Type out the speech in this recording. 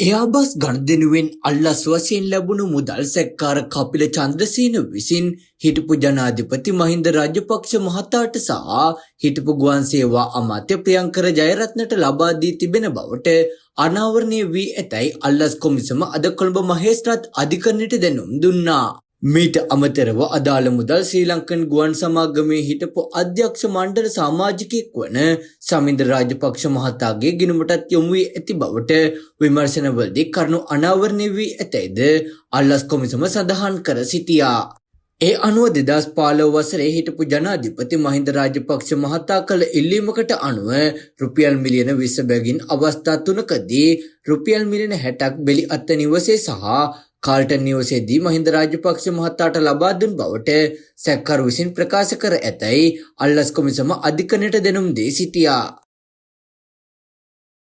එයාබස් ගණදෙනුවෙන් අල්ලස් වශයෙන් ලැබුණු මුදල් සැක්කාර කපිල චන්ද්‍රසේන විසින් හිටපු ජනාධිපති මහින්ද රාජපක්ෂ මහතාට සහ හිටපු ගුවන් සේවා අමාත්‍ය ප්‍රියංකර ජයරත්නට ලබා දී තිබෙන බවට අනාවරණය වී ඇතැයි අල්ලස් කොමිසම අද කොළඹ මහේස්ත්‍රාත් අධිකරණයට දැනුම් දුන්නා. මීට අමතරව අදාළ මුදල් ශ්‍රී ලංකන් ගුවන් සමාගමේ හිටපු අධ්‍යක්ෂ මණ්ඩල සමාජිකයෙක් වන සමින්ද රාජපක්ෂ මහතාගේ ගිණුමටත් යොමු වී ඇති බවට විමර්ශනවලදී කරුණු අනාවරණය වී ඇතැයිද අල්ලස් කොමිසම සඳහන් කර සිටියා. ඒ අනුව 2015 වසරේ හිටපු ජනාධිපති මහින්ද රාජපක්ෂ මහතා කළ ඉල්ලීමකට අනුව රුපියල් මිලියන 20 බැගින් අවස්ථා 3කදී රුපියල් මිලියන 60ක් බෙලි අත්ත නිවසේ සහ කාල්ටන් නිවසේදී මහින්ද රාජපක්ෂ මහතාට ලබා දුන් බවට සැකකරු විසින් ප්‍රකාශ කර ඇතැයි අල්ලස් කොමිසම අධිකරණයට දැනුම් දී සිටියා.